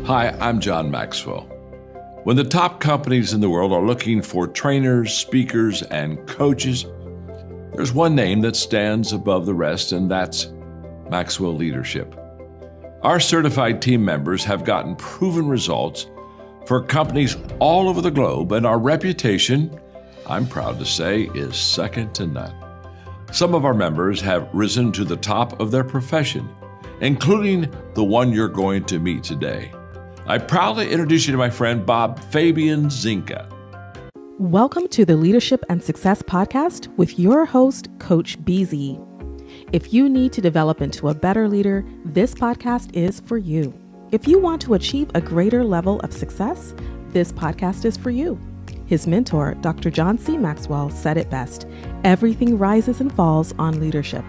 Hi, I'm John Maxwell. When the top companies in the world are looking for trainers, speakers, and coaches, there's one name that stands above the rest, and that's Maxwell Leadership. Our certified team members have gotten proven results for companies all over the globe, and our reputation, I'm proud to say, is second to none. Some of our members have risen to the top of their profession, including the one you're going to meet today. I proudly introduce you to my friend Bob Fabian Zinka. Welcome to the Leadership and Success Podcast with your host, Coach BZ. If you need to develop into a better leader, this podcast is for you. If you want to achieve a greater level of success, this podcast is for you. His mentor, Dr. John C. Maxwell, said it best: everything rises and falls on leadership.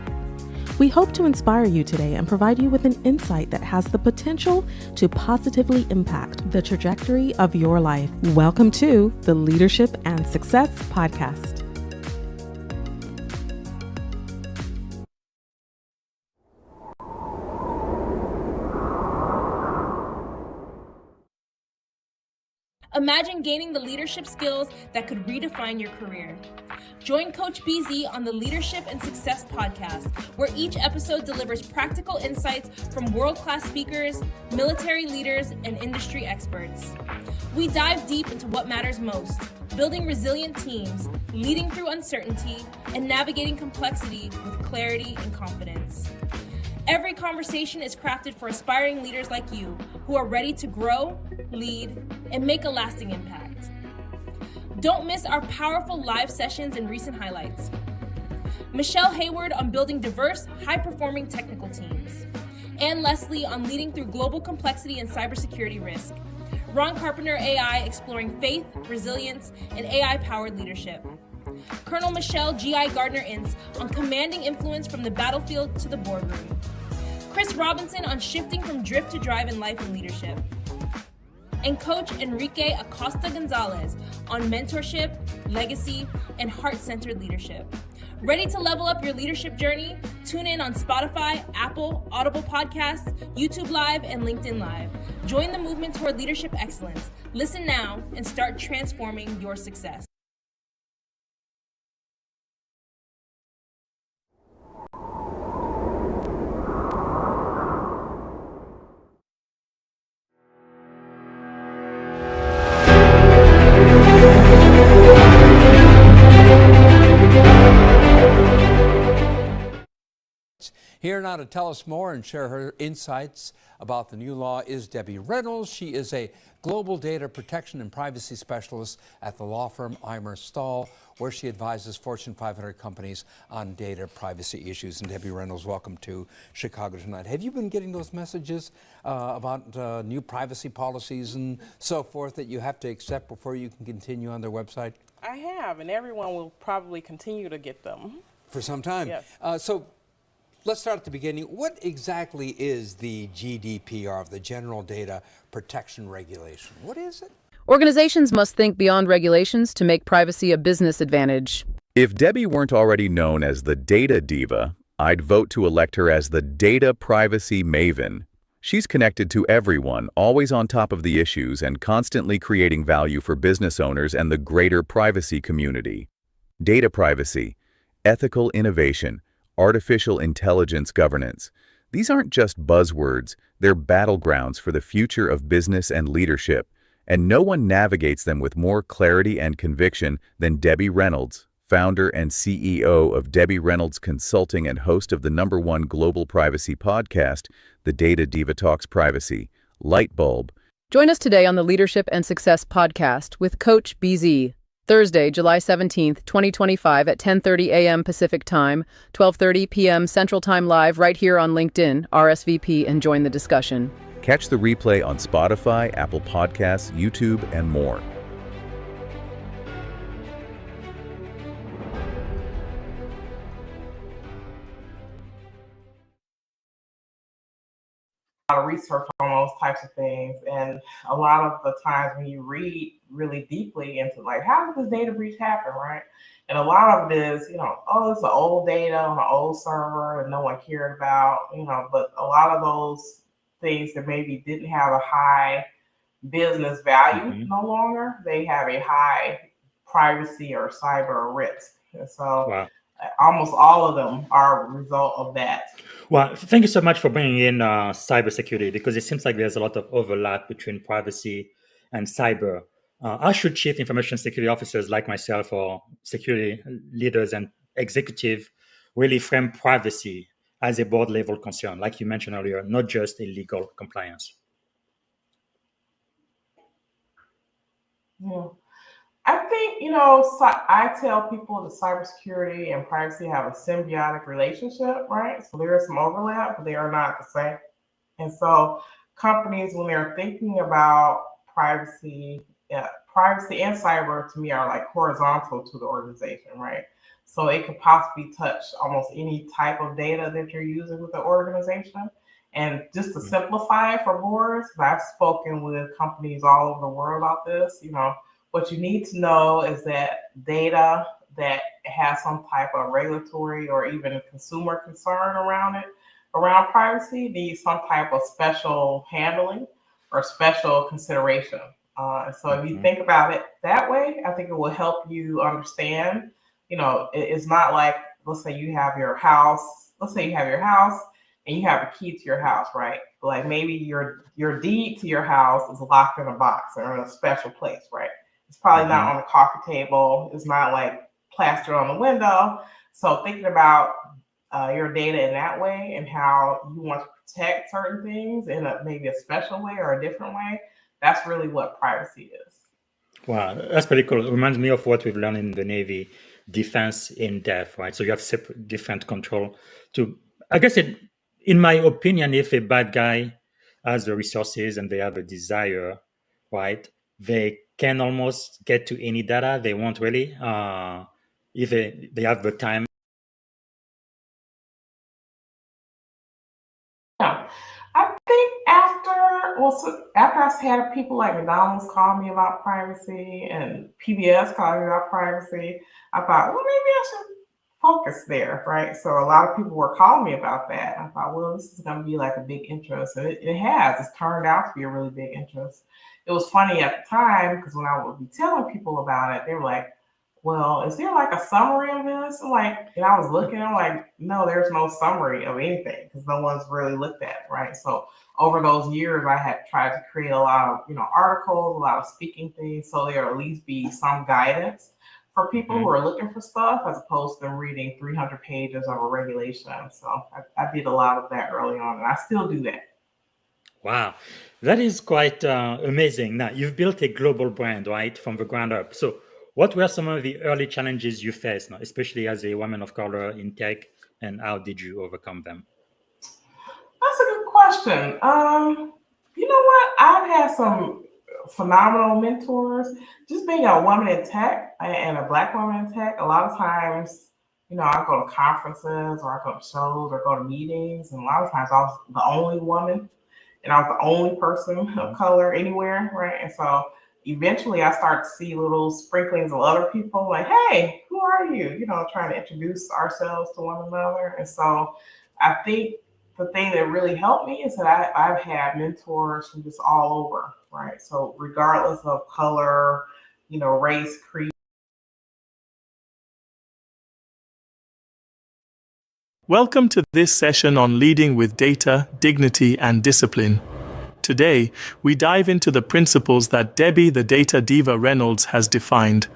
We hope to inspire you today and provide you with an insight that has the potential to positively impact the trajectory of your life. Welcome to the Leadership and Success Podcast. Imagine gaining the leadership skills that could redefine your career. Join Coach BZ on the Leadership and Success Podcast, where each episode delivers practical insights from world-class speakers, military leaders, and industry experts. We dive deep into what matters most: building resilient teams, leading through uncertainty, and navigating complexity with clarity and confidence. Every conversation is crafted for aspiring leaders like you who are ready to grow, lead, and make a lasting impact. Don't miss our powerful live sessions and recent highlights. Michelle Hayward on building diverse, high-performing technical teams. Ann Leslie on leading through global complexity and cybersecurity risk. Ron Carpenter AI exploring faith, resilience, and AI-powered leadership. Colonel Michelle G.I. Gardner-Ince on commanding influence from the battlefield to the boardroom. Chris Robinson on shifting from drift to drive in life and leadership. And Coach Enrique Acosta Gonzalez on mentorship, legacy, and heart-centered leadership. Ready to level up your leadership journey? Tune in on Spotify, Apple, Audible Podcasts, YouTube Live, and LinkedIn Live. Join the movement toward leadership excellence. Listen now and start transforming your success. Here now to tell us more and share her insights about the new law is Debbie Reynolds. She is a global data protection and privacy specialist at the law firm Eimer Stahl, where she advises Fortune 500 companies on data privacy issues. And Debbie Reynolds, welcome to Chicago Tonight. Have you been getting those messages about new privacy policies and so forth that you have to accept before you can continue on their website? I have, and everyone will probably continue to get them. For some time. Yes. So let's start at the beginning. What exactly is the GDPR, the General Data Protection Regulation? What is it? Organizations must think beyond regulations to make privacy a business advantage. If Debbie weren't already known as the Data Diva, I'd vote to elect her as the Data Privacy Maven. She's connected to everyone, always on top of the issues, and constantly creating value for business owners and the greater privacy community. Data privacy, ethical innovation, artificial intelligence governance. These aren't just buzzwords, they're battlegrounds for the future of business and leadership, and no one navigates them with more clarity and conviction than Debbie Reynolds, founder and CEO of Debbie Reynolds Consulting and host of the #1 global privacy podcast, The Data Diva Talks Privacy, Lightbulb. Join us today on the Leadership and Success Podcast with Coach BZ. Thursday, July 17th, 2025 at 10:30 a.m. Pacific Time, 12:30 p.m. Central Time live right here on LinkedIn. RSVP and join the discussion. Catch the replay on Spotify, Apple Podcasts, YouTube, and more. A lot of research on those types of things, and a lot of the times when you read really deeply into like, how did this data breach happen, right? And a lot of it is, oh, it's the old data on an old server and no one cared about, but a lot of those things that maybe didn't have a high business value no longer, they have a high privacy or cyber risk. And so almost all of them are a result of that. Well, thank you so much for bringing in cybersecurity, because it seems like there's a lot of overlap between privacy and cyber. How should chief information security officers like myself, or security leaders and executive, really frame privacy as a board level concern, like you mentioned earlier, not just a legal compliance? Yeah. I think, I tell people that cybersecurity and privacy have a symbiotic relationship, right? So there is some overlap, but they are not the same. And so companies, when they're thinking about privacy and cyber, to me, are like horizontal to the organization, right? So it could possibly touch almost any type of data that you're using with the organization. And just to simplify it for boards, because I've spoken with companies all over the world about this, what you need to know is that data that has some type of regulatory or even consumer concern around privacy, needs some type of special handling or special consideration. So if you think about it that way, I think it will help you understand, it's not like, let's say you have your house and you have a key to your house, right? Like maybe your deed to your house is locked in a box or in a special place, right? It's probably not on the coffee table. It's not like plastered on the window. So thinking about your data in that way and how you want to protect certain things in maybe a special way or a different way, that's really what privacy is. Wow, that's pretty cool. It reminds me of what we've learned in the Navy, defense in depth, right? So you have separate different control to, I guess in my opinion, if a bad guy has the resources and they have a desire, right, they can almost get to any data they want, really, if they have the time. Yeah, I think after I had people like McDonald's call me about privacy and PBS call me about privacy, I thought, well, maybe I should focus there, right? So a lot of people were calling me about that. I thought, well, this is going to be like a big interest. And it has. It's turned out to be a really big interest. It was funny at the time because when I would be telling people about it, they were like, well, is there like a summary of this? And I was looking, I'm like, no, there's no summary of anything because no one's really looked at it, right? So over those years, I had tried to create a lot of, articles, a lot of speaking things, so there at least be some guidance for people who are looking for stuff, as opposed to them reading 300 pages of a regulation. So I did a lot of that early on, and I still do that. Wow, that is quite amazing. Now, you've built a global brand, right, from the ground up. So what were some of the early challenges you faced, now, especially as a woman of color in tech, and how did you overcome them? That's a good question. You know what? I've had some phenomenal mentors. Just being a woman in tech and a Black woman in tech, a lot of times, I go to conferences or I go to shows or go to meetings, and a lot of times I was the only woman and I was the only person of color anywhere, right? And so eventually I start to see little sprinklings of other people like, hey, who are you? Trying to introduce ourselves to one another. And so I think the thing that really helped me is that I've had mentors from just all over, right? So regardless of color, race, creed. Welcome to this session on leading with data, dignity, and discipline. Today, we dive into the principles that Debbie, the Data Diva Reynolds, has defined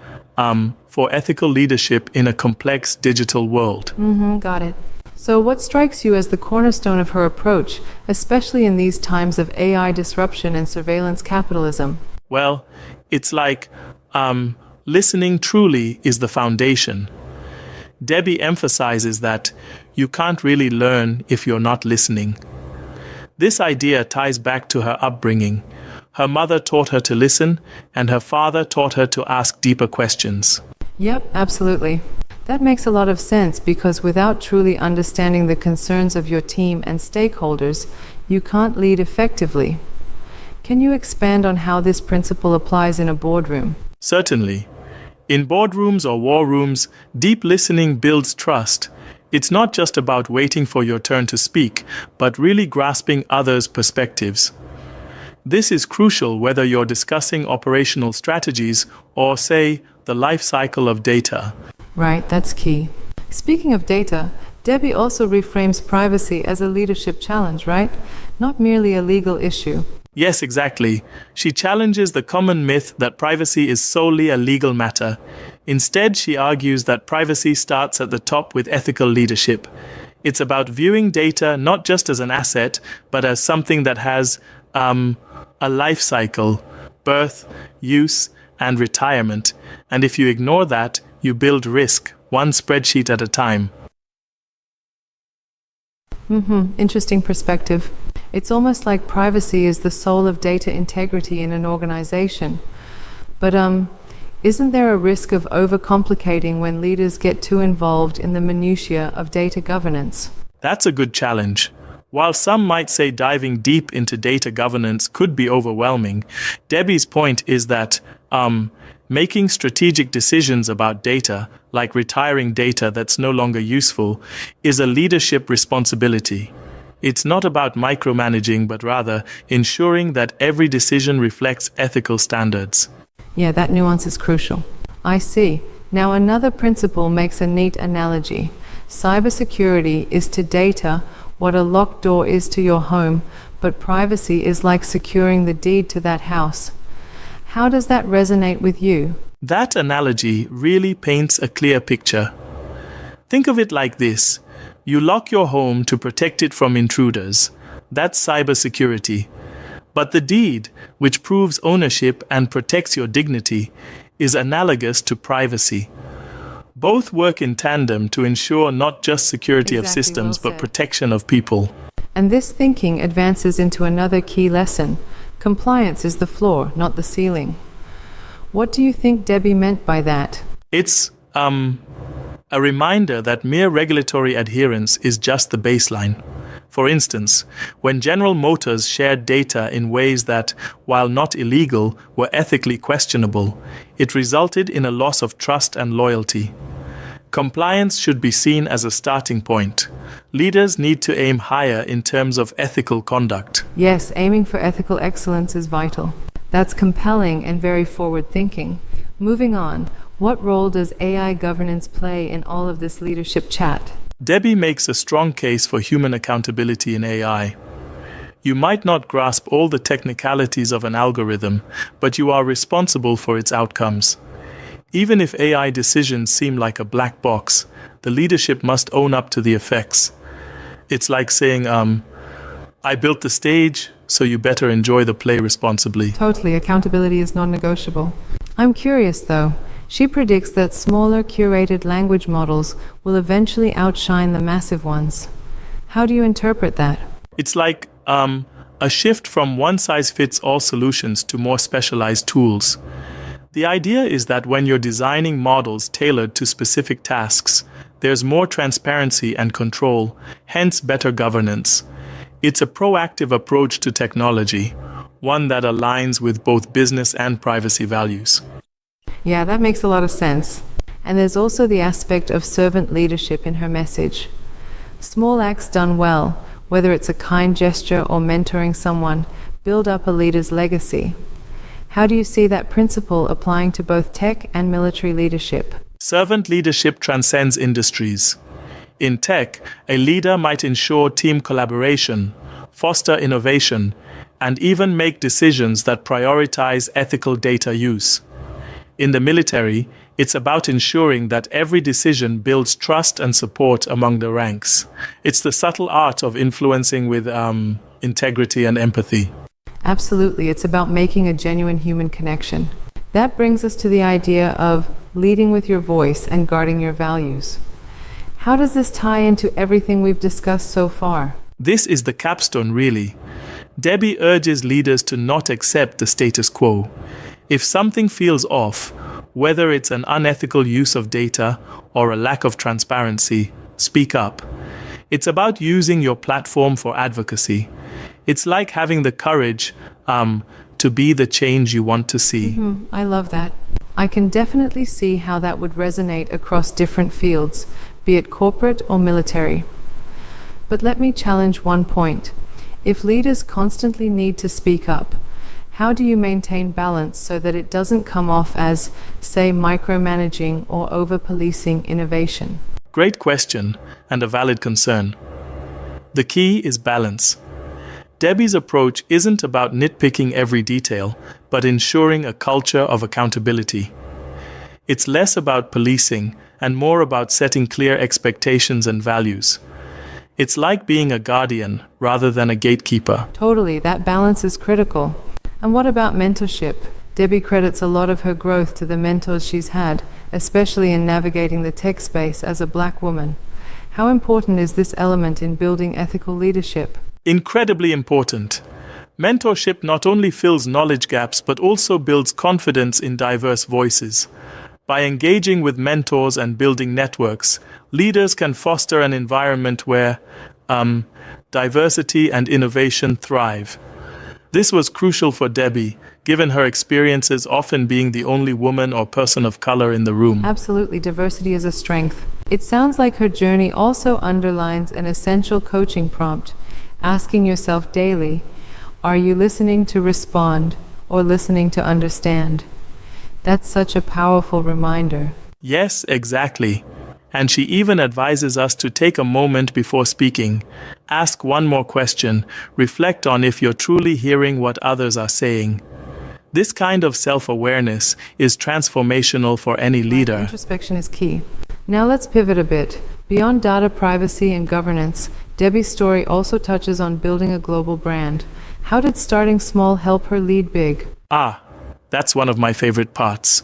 for ethical leadership in a complex digital world. Got it. So what strikes you as the cornerstone of her approach, especially in these times of AI disruption and surveillance capitalism? Well, it's like listening truly is the foundation. Debbie emphasizes that you can't really learn if you're not listening. This idea ties back to her upbringing. Her mother taught her to listen, and her father taught her to ask deeper questions. Yep, absolutely. That makes a lot of sense because without truly understanding the concerns of your team and stakeholders, you can't lead effectively. Can you expand on how this principle applies in a boardroom? Certainly. In boardrooms or war rooms, deep listening builds trust. It's not just about waiting for your turn to speak, but really grasping others' perspectives. This is crucial whether you're discussing operational strategies or, say, the life cycle of data. Right, that's key. Speaking of data, Debbie also reframes privacy as a leadership challenge, right? Not merely a legal issue. Yes, exactly. She challenges the common myth that privacy is solely a legal matter. Instead, she argues that privacy starts at the top with ethical leadership. It's about viewing data not just as an asset, but as something that has a life cycle, birth, use, and retirement. And if you ignore that, you build risk, one spreadsheet at a time. Interesting perspective. It's almost like privacy is the soul of data integrity in an organization. But isn't there a risk of overcomplicating when leaders get too involved in the minutiae of data governance? That's a good challenge. While some might say diving deep into data governance could be overwhelming, Debbie's point is that making strategic decisions about data, like retiring data that's no longer useful, is a leadership responsibility. It's not about micromanaging, but rather ensuring that every decision reflects ethical standards. Yeah, that nuance is crucial. I see. Now another principle makes a neat analogy. Cybersecurity is to data what a locked door is to your home, but privacy is like securing the deed to that house. How does that resonate with you? That analogy really paints a clear picture. Think of it like this. You lock your home to protect it from intruders. That's cybersecurity. But the deed, which proves ownership and protects your dignity, is analogous to privacy. Both work in tandem to ensure not just security of systems, but protection of people. And this thinking advances into another key lesson. Compliance is the floor, not the ceiling. What do you think Debbie meant by that? It's a reminder that mere regulatory adherence is just the baseline. For instance, when General Motors shared data in ways that, while not illegal, were ethically questionable, it resulted in a loss of trust and loyalty. Compliance should be seen as a starting point. Leaders need to aim higher in terms of ethical conduct. Yes, aiming for ethical excellence is vital. That's compelling and very forward-thinking. Moving on, what role does AI governance play in all of this leadership chat? Debbie makes a strong case for human accountability in AI. You might not grasp all the technicalities of an algorithm, but you are responsible for its outcomes. Even if AI decisions seem like a black box, the leadership must own up to the effects. It's like saying, I built the stage, so you better enjoy the play responsibly. Totally, accountability is non-negotiable. I'm curious though. She predicts that smaller curated language models will eventually outshine the massive ones. How do you interpret that? It's like a shift from one-size-fits-all solutions to more specialized tools. The idea is that when you're designing models tailored to specific tasks, there's more transparency and control, hence better governance. It's a proactive approach to technology, one that aligns with both business and privacy values. Yeah, that makes a lot of sense. And there's also the aspect of servant leadership in her message. Small acts done well, whether it's a kind gesture or mentoring someone, build up a leader's legacy. How do you see that principle applying to both tech and military leadership? Servant leadership transcends industries. In tech, a leader might ensure team collaboration, foster innovation, and even make decisions that prioritize ethical data use. In the military, it's about ensuring that every decision builds trust and support among the ranks. It's the subtle art of influencing with integrity and empathy. Absolutely, it's about making a genuine human connection. That brings us to the idea of leading with your voice and guarding your values. How does this tie into everything we've discussed so far? This is the capstone, really. Debbie urges leaders to not accept the status quo. If something feels off, whether it's an unethical use of data or a lack of transparency, speak up. It's about using your platform for advocacy. It's like having the courage to be the change you want to see. I love that. I can definitely see how that would resonate across different fields. be it corporate or military. But let me challenge one point. If leaders constantly need to speak up, how do you maintain balance so that it doesn't come off as, say, micromanaging or over-policing innovation? Great question and a valid concern. The key is balance. Debbie's approach isn't about nitpicking every detail, but ensuring a culture of accountability. It's less about policing and more about setting clear expectations and values. It's like being a guardian rather than a gatekeeper. Totally, that balance is critical. And what about mentorship? Debbie credits a lot of her growth to the mentors she's had, especially in navigating the tech space as a Black woman. How important is this element in building ethical leadership? Incredibly important. Mentorship not only fills knowledge gaps but also builds confidence in diverse voices. By engaging with mentors and building networks, leaders can foster an environment where diversity and innovation thrive. This was crucial for Debbie, given her experiences often being the only woman or person of color in the room. Absolutely, diversity is a strength. It sounds like her journey also underlines an essential coaching prompt, asking yourself daily, are you listening to respond or listening to understand? That's such a powerful reminder. Yes, exactly. And she even advises us to take a moment before speaking. Ask one more question. Reflect on if you're truly hearing what others are saying. This kind of self-awareness is transformational for any leader. Introspection is key. Now let's pivot a bit. Beyond data privacy and governance, Debbie's story also touches on building a global brand. How did starting small help her lead big? That's one of my favorite parts.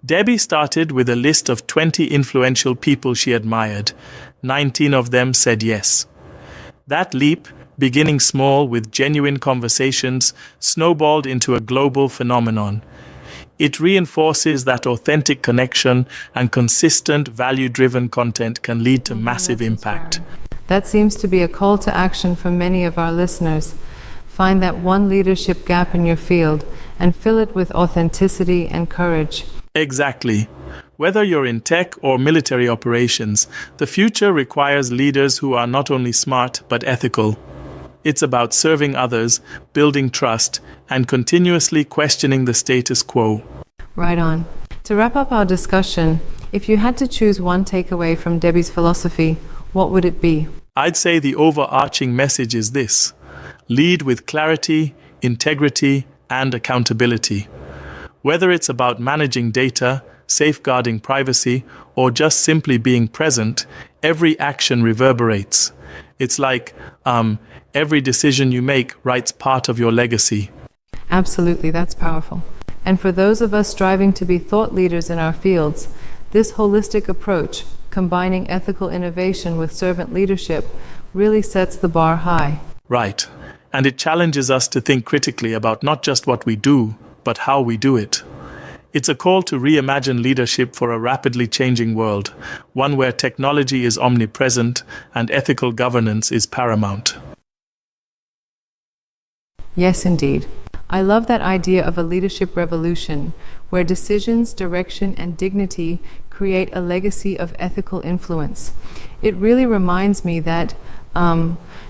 Debbie started with a list of 20 influential people she admired. 19 of them said yes. That leap, beginning small with genuine conversations, snowballed into a global phenomenon. It reinforces that authentic connection and consistent, value-driven content can lead to massive impact. That seems to be a call to action for many of our listeners. Find that one leadership gap in your field and fill it with authenticity and courage. Exactly. Whether you're in tech or military operations, the future requires leaders who are not only smart but ethical. It's about serving others, building trust, and continuously questioning the status quo. Right on. To wrap up our discussion, if you had to choose one takeaway from Debbie's philosophy, what would it be? I'd say the overarching message is this: lead with clarity, integrity, and accountability. Whether it's about managing data, safeguarding privacy, or just simply being present, every action reverberates. It's like every decision you make writes part of your legacy. Absolutely, that's powerful. And for those of us striving to be thought leaders in our fields, this holistic approach, combining ethical innovation with servant leadership, really sets the bar high. Right. And it challenges us to think critically about not just what we do, but how we do it. It's a call to reimagine leadership for a rapidly changing world, one where technology is omnipresent and ethical governance is paramount. Yes, indeed. I love that idea of a leadership revolution, where decisions, direction, and dignity create a legacy of ethical influence. It really reminds me that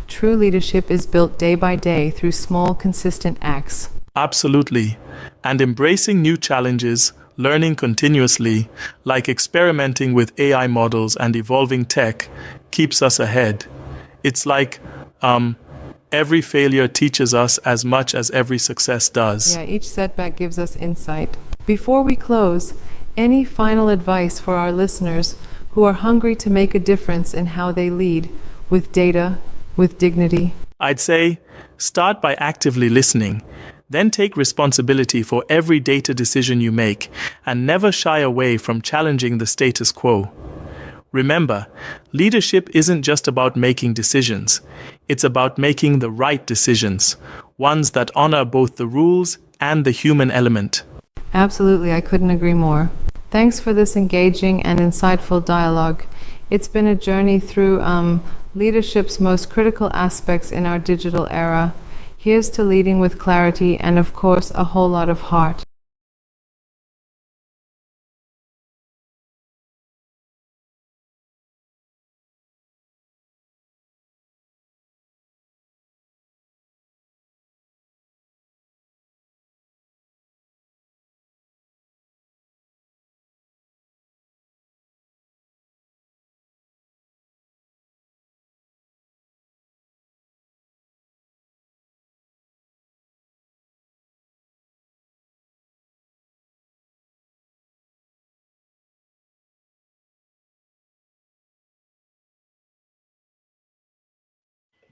true leadership is built day by day through small, consistent acts. Absolutely. And embracing new challenges, learning continuously, like experimenting with AI models and evolving tech, keeps us ahead. It's like every failure teaches us as much as every success does. Yeah, each setback gives us insight. Before we close, any final advice for our listeners who are hungry to make a difference in how they lead, with data, with dignity? I'd say start by actively listening. Then take responsibility for every data decision you make and never shy away from challenging the status quo. Remember, leadership isn't just about making decisions. It's about making the right decisions, ones that honor both the rules and the human element. Absolutely, I couldn't agree more. Thanks for this engaging and insightful dialogue. It's been a journey through leadership's most critical aspects in our digital era. Here's to leading with clarity and, of course, a whole lot of heart.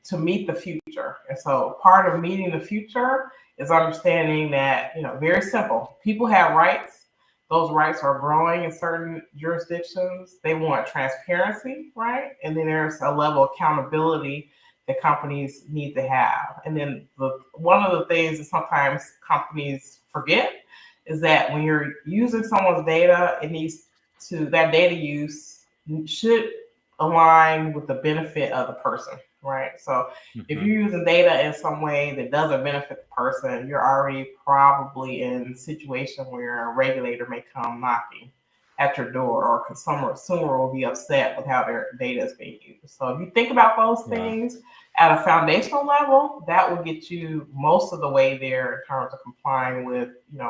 to meet the future. And so part of meeting the future is understanding that, very simple. People have rights. Those rights are growing in certain jurisdictions. They want transparency, right? And then there's a level of accountability that companies need to have. And then one of the things that sometimes companies forget is that when you're using someone's data, that data use should align with the benefit of the person, right? So if you're using data in some way that doesn't benefit the person, you're already probably in a situation where a regulator may come knocking at your door, or consumer will be upset with how their data is being used. So if you think about those things at a foundational level, that will get you most of the way there in terms of complying with,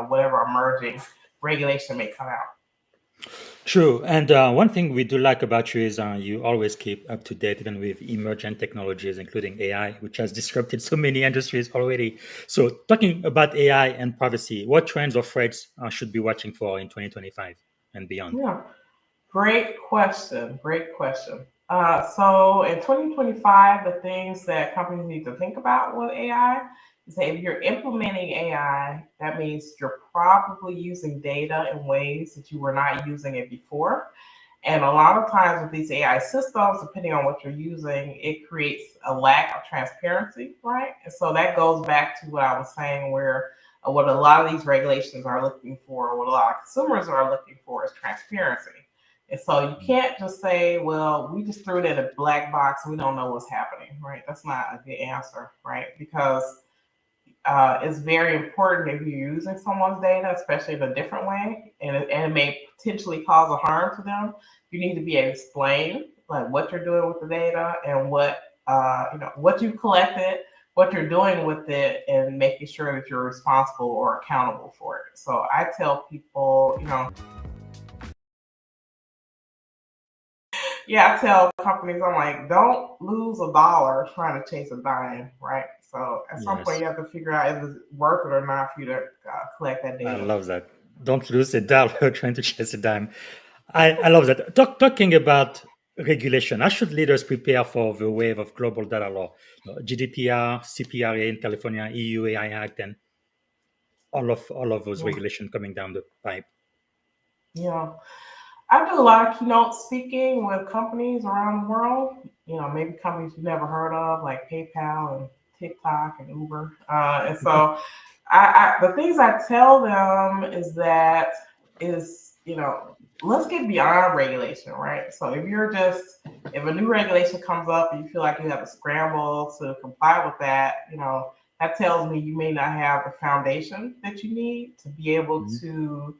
whatever emerging regulation may come out. True. And one thing we do like about you is you always keep up to date even with emergent technologies, including AI, which has disrupted so many industries already. So talking about AI and privacy, what trends or threats should be watching for in 2025 and beyond? Yeah, great question. Great question. So in 2025, the things that companies need to think about with AI is that if you're implementing AI, that means you're probably using data in ways that you were not using it before. And a lot of times with these AI systems, depending on what you're using, it creates a lack of transparency, right? And so that goes back to what I was saying, where what a lot of these regulations are looking for, what a lot of consumers are looking for, is transparency. And so you can't just say, well, we just threw it in a black box and we don't know what's happening, right? That's not a good answer, right? Because it's very important if you're using someone's data, especially in a different way, and it may potentially cause a harm to them. You need to be able to explain like what you're doing with the data and what you've collected, what you're doing with it, and making sure that you're responsible or accountable for it. So I tell people, I tell companies, I'm like, don't lose a dollar trying to chase a dime, right? So at some point, you have to figure out if it's worth it or not for you to collect that data. I love that. Don't lose a dollar trying to chase a dime. I love that. Talking about regulation, how should leaders prepare for the wave of global data law? GDPR, CPRA in California, EU AI Act, and all of those regulations coming down the pipe. Yeah. I do a lot of keynote speaking with companies around the world, maybe companies you've never heard of, like PayPal and TikTok and Uber. And so the things I tell them is let's get beyond regulation, right? So if a new regulation comes up and you feel like you have to scramble to comply with that, that tells me you may not have the foundation that you need to be able to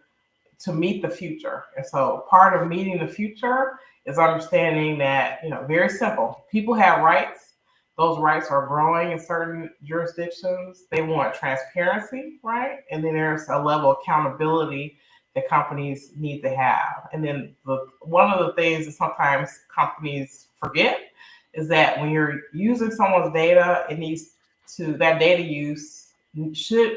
meet the future. And so part of meeting the future is understanding that, very simple. People have rights. Those rights are growing in certain jurisdictions. They want transparency, right? And then there's a level of accountability that companies need to have. And then one of the things that sometimes companies forget is that when you're using someone's data, that data use should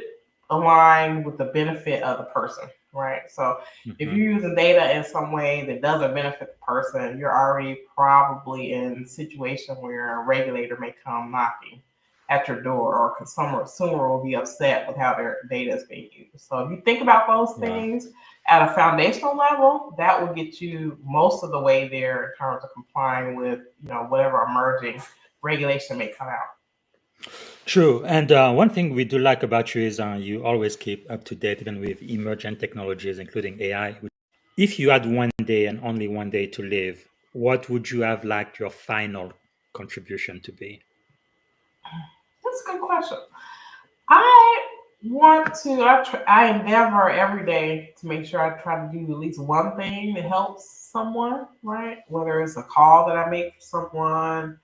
align with the benefit of the person, right? So if you're using data in some way that doesn't benefit the person, you're already probably in a situation where a regulator may come knocking at your door, or consumer will be upset with how their data is being used. So if you think about those things at a foundational level, that will get you most of the way there in terms of complying with, whatever emerging regulation may come out. True. And one thing we do like about you is you always keep up to date even with emergent technologies, including AI. If you had one day and only one day to live, what would you have liked your final contribution to be? That's a good question. I endeavor every day to make sure I try to do at least one thing that helps someone, right? Whether it's a call that I make for someone,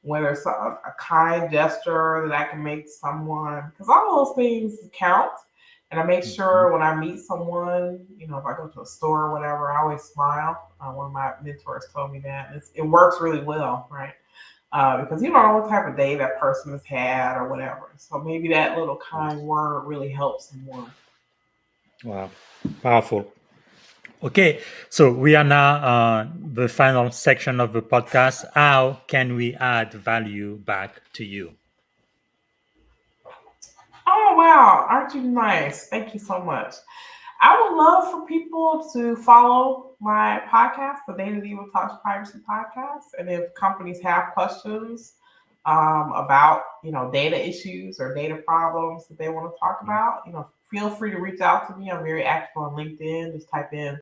whether it's a kind gesture that I can make to someone, because all those things count. And I make sure when I meet someone, if I go to a store or whatever, I always smile. One of my mentors told me that. It works really well, right? Because you don't know what type of day that person has had or whatever. So maybe that little kind word really helps someone. Wow, powerful. Okay, so we are now the final section of the podcast. How can we add value back to you? Oh, wow. Aren't you nice? Thank you so much. I would love for people to follow my podcast, the Data Diva Talks Privacy Podcast. And if companies have questions about, data issues or data problems that they want to talk about, feel free to reach out to me. I'm very active on LinkedIn. Just type in.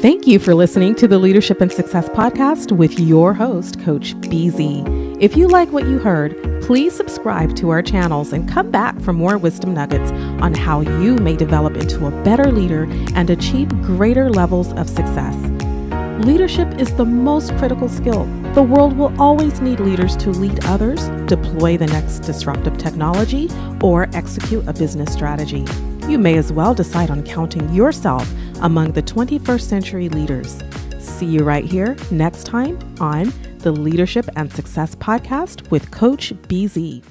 Thank you for listening to the Leadership and Success Podcast with your host, Coach BZ. If you like what you heard, please subscribe to our channels and come back for more wisdom nuggets on how you may develop into a better leader and achieve greater levels of success. Leadership is the most critical skill. The world will always need leaders to lead others, deploy the next disruptive technology, or execute a business strategy. You may as well decide on counting yourself among the 21st century leaders. See you right here next time on the Leadership and Success Podcast with Coach BZ.